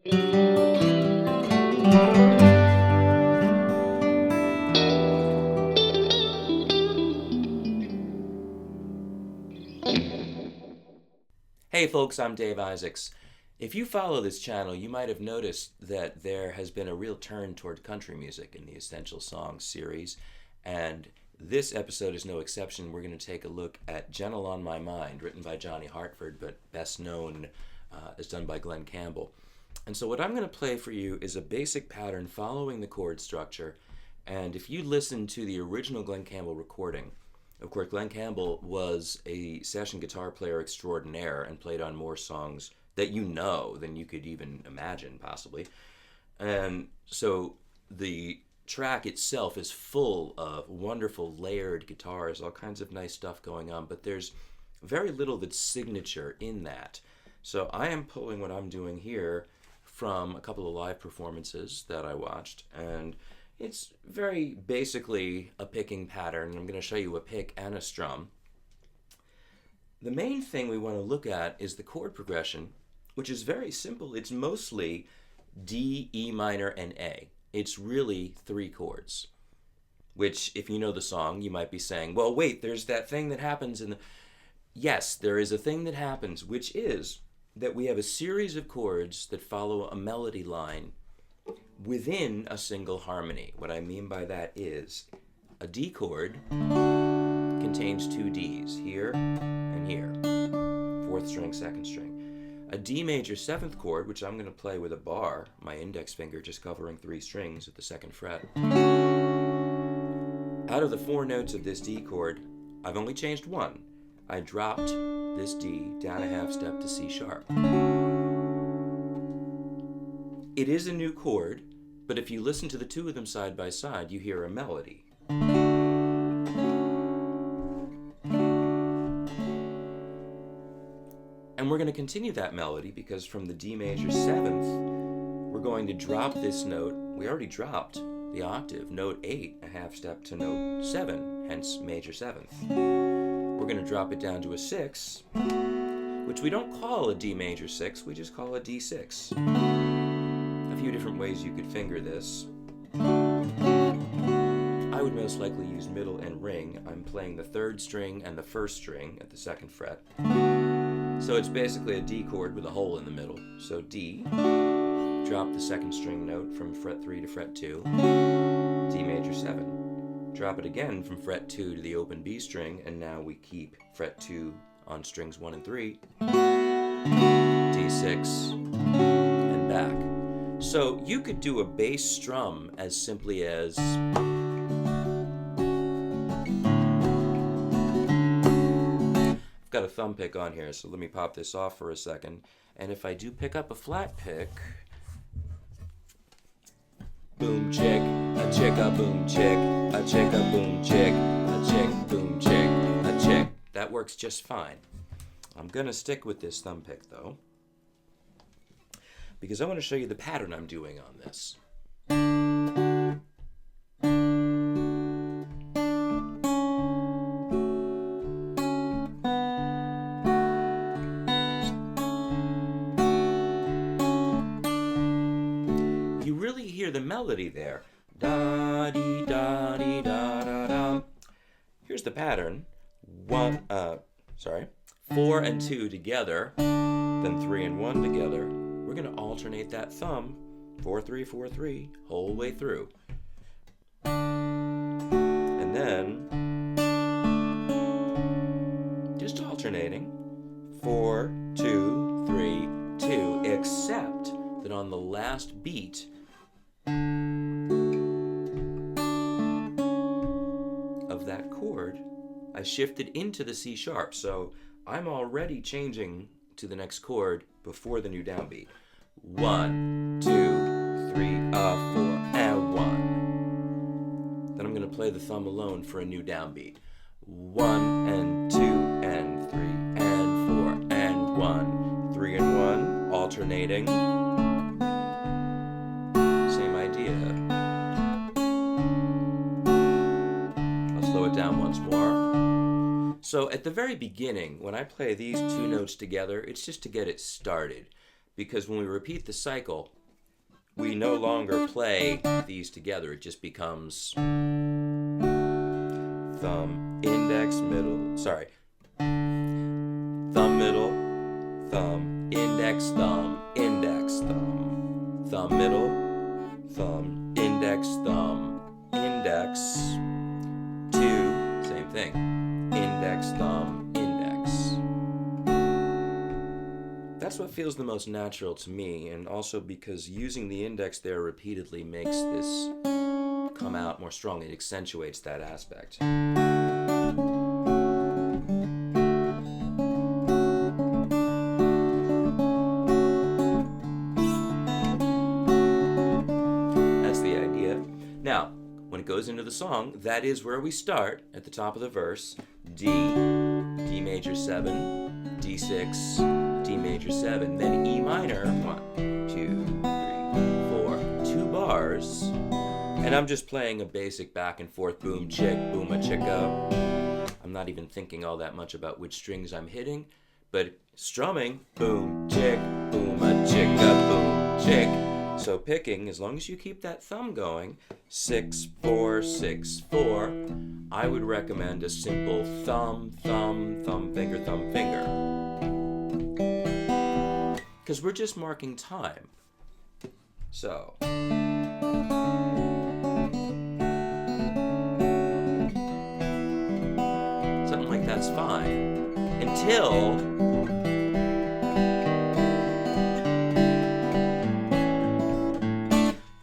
Hey folks, I'm Dave Isaacs. If you follow this channel, you might have noticed that there has been a real turn toward country music in the Essential Songs series, and this episode is no exception. We're going to take a look at Gentle on My Mind, written by Johnny Hartford, but best known as done by Glen Campbell. And so what I'm going to play for you is a basic pattern following the chord structure, and if you listen to the original Glen Campbell recording, of course, Glen Campbell was a session guitar player extraordinaire and played on more songs that you know than you could even imagine, possibly. And so the track itself is full of wonderful layered guitars, all kinds of nice stuff going on, but there's very little that's signature in that. So I am pulling what I'm doing here from a couple of live performances that I watched, and it's very basically a picking pattern. I'm going to show you a pick and a strum. The main thing we want to look at is the chord progression, which is very simple. It's mostly D, E minor, and A. It's really three chords, which if you know the song, you might be saying, well, wait, there's that thing that happens in the... Yes, there is a thing that happens, which is that we have a series of chords that follow a melody line within a single harmony. What I mean by that is a D chord contains two Ds, here and here, fourth string, second string. A D major seventh chord, which I'm going to play with a bar, my index finger just covering three strings at the second fret. Out of the four notes of this D chord, I've only changed one. I dropped this D down a half step to C sharp. It is a new chord, but if you listen to the two of them side by side, you hear a melody. And we're going to continue that melody because from the D major seventh, we're going to drop this note. We already dropped the octave, note 8, a half step to note 7, hence major seventh. We're going to drop it down to a 6, which we don't call a D major 6, we just call a D6. A few different ways you could finger this. I would most likely use middle and ring. I'm playing the third string and the first string at the second fret. So it's basically a D chord with a hole in the middle. So D, drop the second string note from fret 3 to fret 2, D major 7. Drop it again from fret 2 to the open B string, and now we keep fret 2 on strings 1 and 3, D6, and back. So you could do a bass strum as simply as I've got a thumb pick on here, so let me pop this off for a second. And if I do pick up a flat pick, boom chick, a chick, a boom chick, a chick, a boom chick, a chick, boom chick, a chick. That works just fine. I'm gonna stick with this thumb pick though, because I want to show you the pattern I'm doing on this. You really hear the melody there. Da dee da dee da da da. Here's the pattern. 4 and 2 together, then 3 and 1 together. We're going to alternate that thumb, 4-3, 4-3, whole way through. And then, just alternating, 4, 2, 3, 2, except that on the last beat, of that chord, I shifted into the C sharp. So I'm already changing to the next chord before the new downbeat. 1, 2, 3, 4, and 1. Then I'm going to play the thumb alone for a new downbeat. 1 and 2 and 3 and 4 and 1. 3 and 1, alternating. Same idea. I'll slow it down once more. So at the very beginning, when I play these two notes together, it's just to get it started. because when we repeat the cycle, we no longer play these together. It just becomes thumb, index, middle, sorry. Thumb, middle, thumb, index, thumb, index, thumb. Thumb, middle, thumb, index, thumb, index. 2, same thing. Index, thumb, index. That's what feels the most natural to me, and also because using the index there repeatedly makes this come out more strongly. It accentuates that aspect. Now, when it goes into the song, that is where we start at the top of the verse. D, D major 7, D6, D major 7, then E minor, 1, 2, 3, 4, 2 bars. And I'm just playing a basic back and forth boom, chick, boom, a chicka. I'm not even thinking all that much about which strings I'm hitting, but strumming, boom, chick, boom, a chicka, boom, chick. So picking, as long as you keep that thumb going, 6, 4, 6, 4, I would recommend a simple thumb, thumb, thumb, finger, thumb, finger. Because we're just marking time. So. Something like that's fine. Until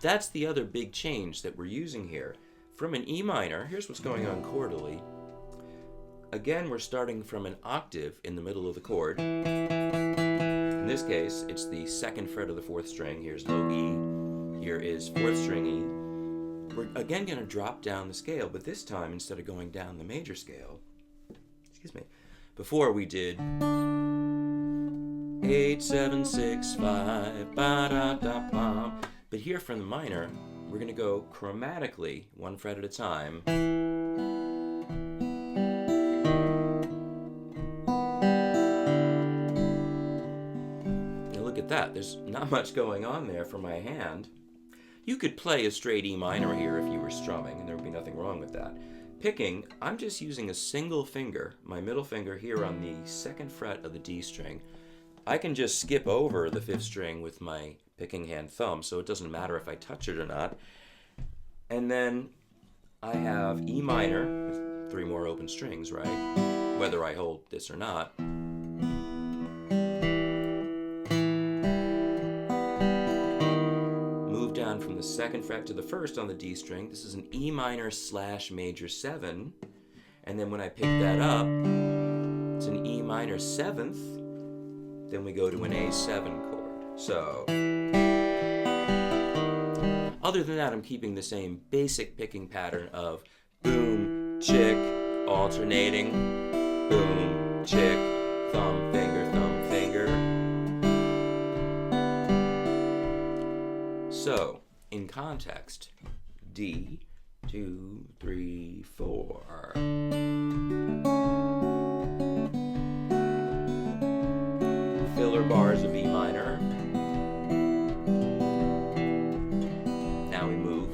that's the other big change that we're using here. From an E minor, here's what's going on chordally. Again, we're starting from an octave in the middle of the chord. In this case, it's the 2nd fret of the 4th string. Here's low E. Here is 4th string E. We're again going to drop down the scale, but this time, instead of going down the major scale, before we did 8, 7, 6, 5, ba-da-da-bum. But here from the minor, we're going to go chromatically, 1 fret at a time. Now look at that. There's not much going on there for my hand. You could play a straight E minor here if you were strumming, and there would be nothing wrong with that. Picking, I'm just using a single finger, my middle finger here on the 2nd fret of the D string. I can just skip over the 5th string with my picking hand thumb, so it doesn't matter if I touch it or not. And then I have E minor, with 3 more open strings, right? Whether I hold this or not. Move down from the 2nd fret to the 1st on the D string. This is an E minor / major 7. And then when I pick that up, it's an E minor 7th. Then we go to an A7 chord. So, other than that, I'm keeping the same basic picking pattern of boom, chick, alternating, boom, chick, thumb, finger, thumb, finger. So, in context, D, 2, 3, 4. Filler bars of E minor. Now we move.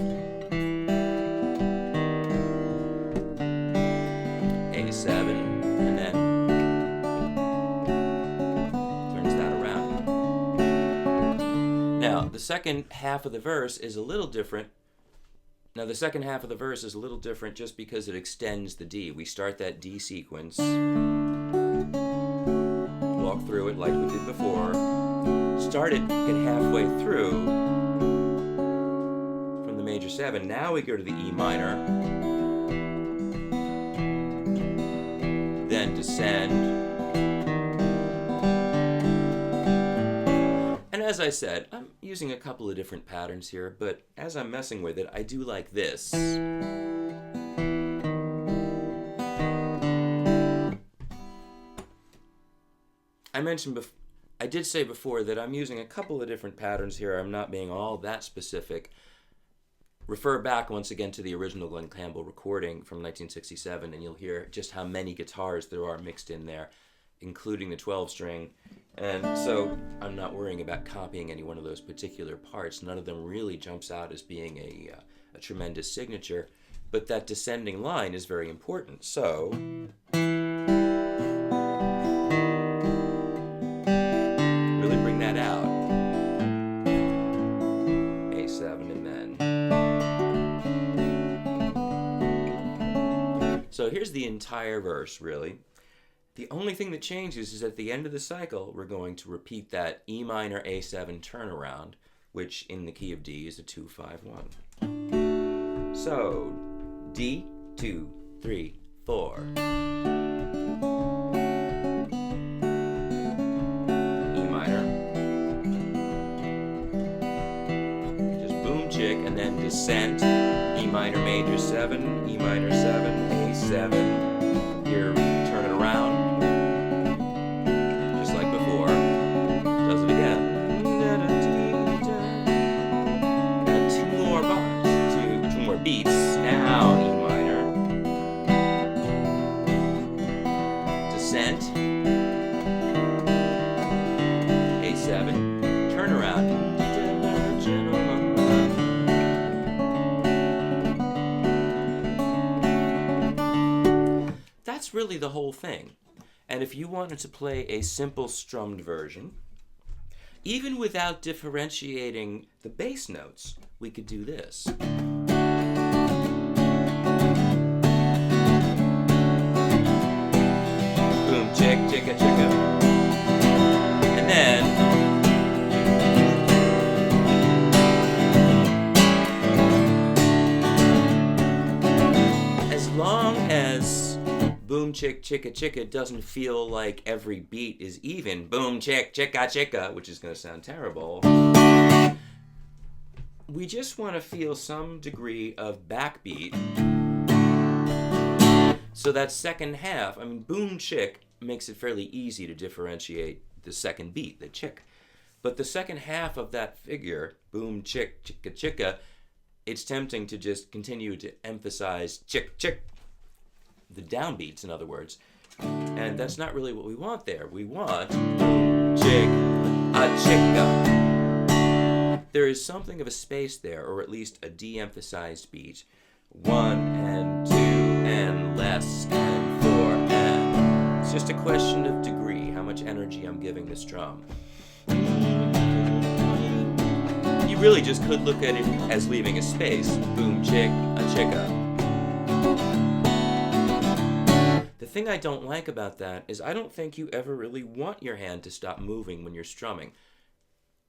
A7, and then turns that around. Now, the second half of the verse is a little different. Now, the second half of the verse is a little different just because it extends the D. We start that D sequence, walk through it like we did before, start it, get halfway through from the major 7. Now we go to the E minor, then descend. And as I said, I'm using a couple of different patterns here, but as I'm messing with it, I do like this. I did say before that I'm using a couple of different patterns here. I'm not being all that specific. Refer back once again to the original Glen Campbell recording from 1967, and you'll hear just how many guitars there are mixed in there, including the 12-string And so I'm not worrying about copying any one of those particular parts. None of them really jumps out as being a tremendous signature, but that descending line is very important. So really bring that out. A7 and then. So here's the entire verse, really. The only thing that changes is at the end of the cycle, we're going to repeat that E minor A7 turnaround, which in the key of D is a 2-5-1. So, D, 2, 3, 4. E minor. Just boom chick, and then descent. E minor major 7, E minor 7, A7. Here, turn it around. Beats. Now E minor. Descent. A7. Turn around. That's really the whole thing. And if you wanted to play a simple strummed version, even without differentiating the bass notes, we could do this. Chick, chicka, chicka. And then as long as boom chick chicka chicka doesn't feel like every beat is even, boom chick chicka chicka, which is going to sound terrible, we just want to feel some degree of backbeat. So that second half, I mean, boom chick makes it fairly easy to differentiate the second beat, the chick. But the second half of that figure, boom, chick, chicka, chicka, it's tempting to just continue to emphasize chick, chick, the downbeats, in other words. And that's not really what we want there. We want boom, chick, a chicka. There is something of a space there, or at least a de-emphasized beat. 1 and 2 and less and 4 and. It's just a question of degree, how much energy I'm giving this drum. You really just could look at it as leaving a space. Boom, chick, a chicka. The thing I don't like about that is I don't think you ever really want your hand to stop moving when you're strumming.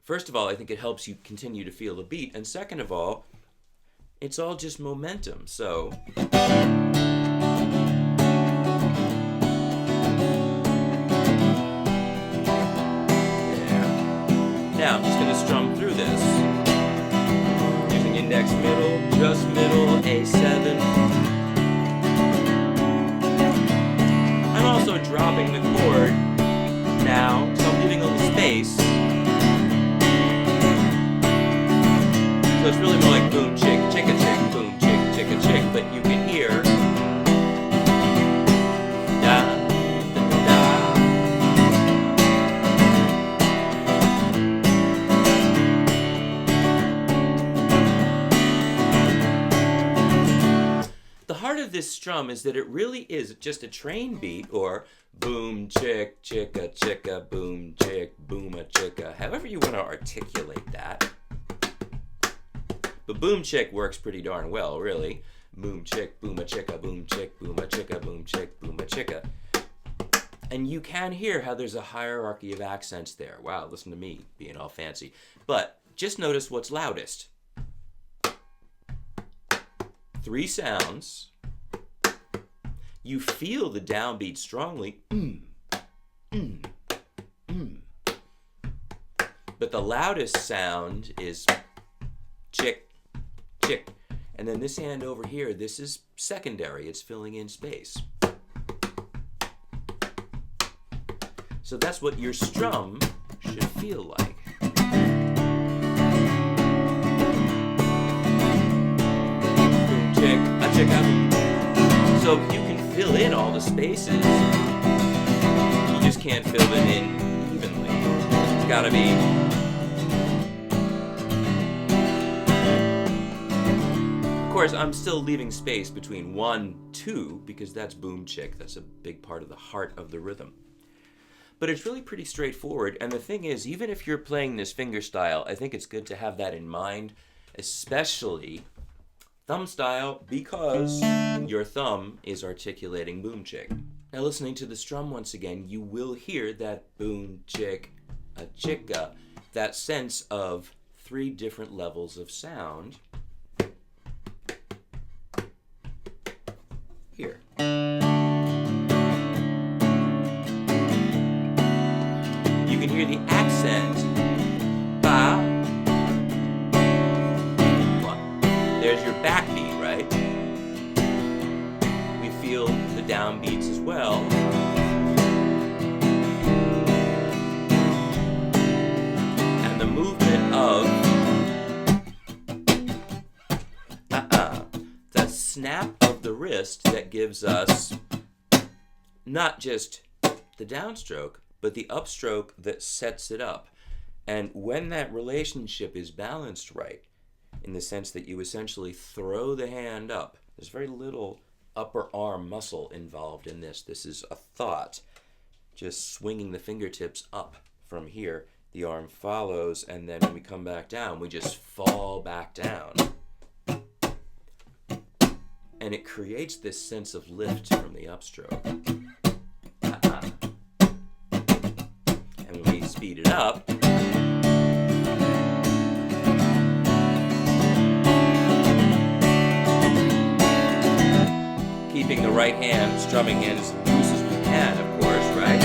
First of all, I think it helps you continue to feel the beat, and second of all, it's all just momentum, so. Now I'm just going to strum through this, using index middle, just middle, A7. I'm also dropping the chord now, so I'm leaving a little space. So it's really more like boom, chick, chicka, chick, boom, chick, chicka, chick, but you can hear da, da, da. The heart of this strum is that it really is just a train beat, or boom, chick, chicka, chicka, boom, chick, boom, a chicka, however you want to articulate that. But boom chick works pretty darn well, really. Boom chick, boom a chicka, boom chick, boom a chicka, boom chick, boom a chicka. And you can hear how there's a hierarchy of accents there. Wow, listen to me being all fancy. But just notice what's loudest. 3 sounds. You feel the downbeat strongly. But the loudest sound is chick, chick. And then this hand over here, this is secondary. It's filling in space. So that's what your strum should feel like. Boom, chick, a chicka. So you can fill in all the spaces. You just can't fill them in evenly. It's gotta be. Of course, I'm still leaving space between 1, 2, because that's boom chick. That's a big part of the heart of the rhythm. But it's really pretty straightforward, and the thing is, even if you're playing this finger style, I think it's good to have that in mind, especially thumb style, because your thumb is articulating boom chick. Now listening to the strum once again, you will hear that boom chick, a chicka, that sense of 3 different levels of sound here. You can hear the accent. Ba. There's your backbeat, right? We feel the downbeats as well. And the movement of the snap of the wrist that gives us not just the downstroke, but the upstroke that sets it up. And when that relationship is balanced right, in the sense that you essentially throw the hand up, there's very little upper arm muscle involved in this. This is a thought, just swinging the fingertips up from here. The arm follows, and then when we come back down, we just fall back down. And it creates this sense of lift from the upstroke. And when we speed it up, keeping the right hand, strumming hand as loose as we can, of course, right?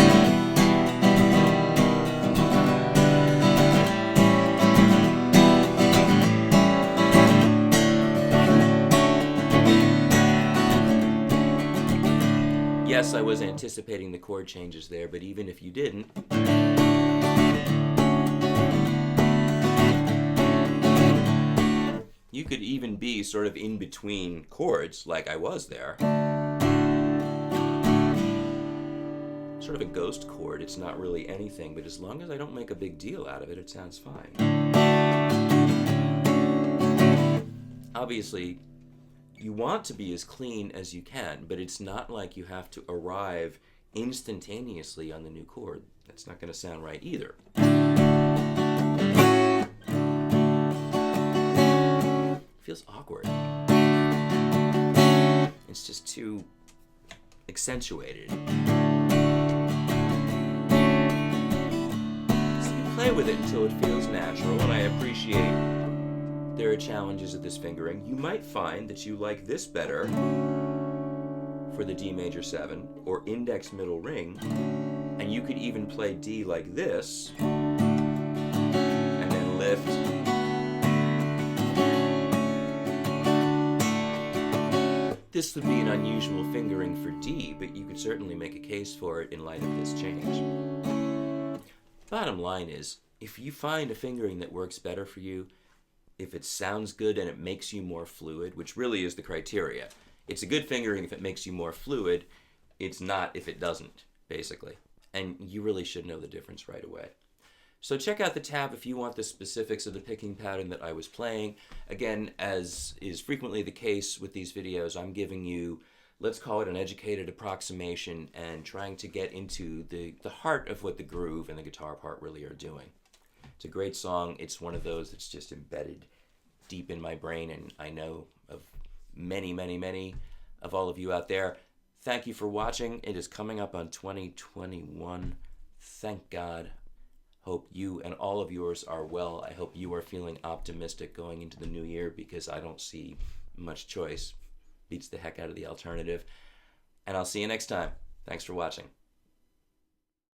Yes, I was anticipating the chord changes there, but even if you didn't, you could even be sort of in between chords, like I was there. Sort of a ghost chord. It's not really anything, but as long as I don't make a big deal out of it, it sounds fine. Obviously, you want to be as clean as you can, but it's not like you have to arrive instantaneously on the new chord. That's not going to sound right either. Feels awkward. It's just too accentuated. So you play with it until it feels natural, and I appreciate there are challenges of this fingering. You might find that you like this better for the D major 7 or index middle ring, and you could even play D like this and then lift. This would be an unusual fingering for D, but you could certainly make a case for it in light of this change. Bottom line is, if you find a fingering that works better for you, if it sounds good and it makes you more fluid, which really is the criteria. It's a good fingering if it makes you more fluid. It's not if it doesn't, basically. And you really should know the difference right away. So check out the tab if you want the specifics of the picking pattern that I was playing. Again, as is frequently the case with these videos, I'm giving you, let's call it an educated approximation and trying to get into the heart of what the groove and the guitar part really are doing. It's a great song. It's one of those that's just embedded deep in my brain, and I know of many, many, many of all of you out there. Thank you for watching. It is coming up on 2021. Thank God. Hope you and all of yours are well. I hope you are feeling optimistic going into the new year, because I don't see much choice. Beats the heck out of the alternative. And I'll see you next time. Thanks for watching.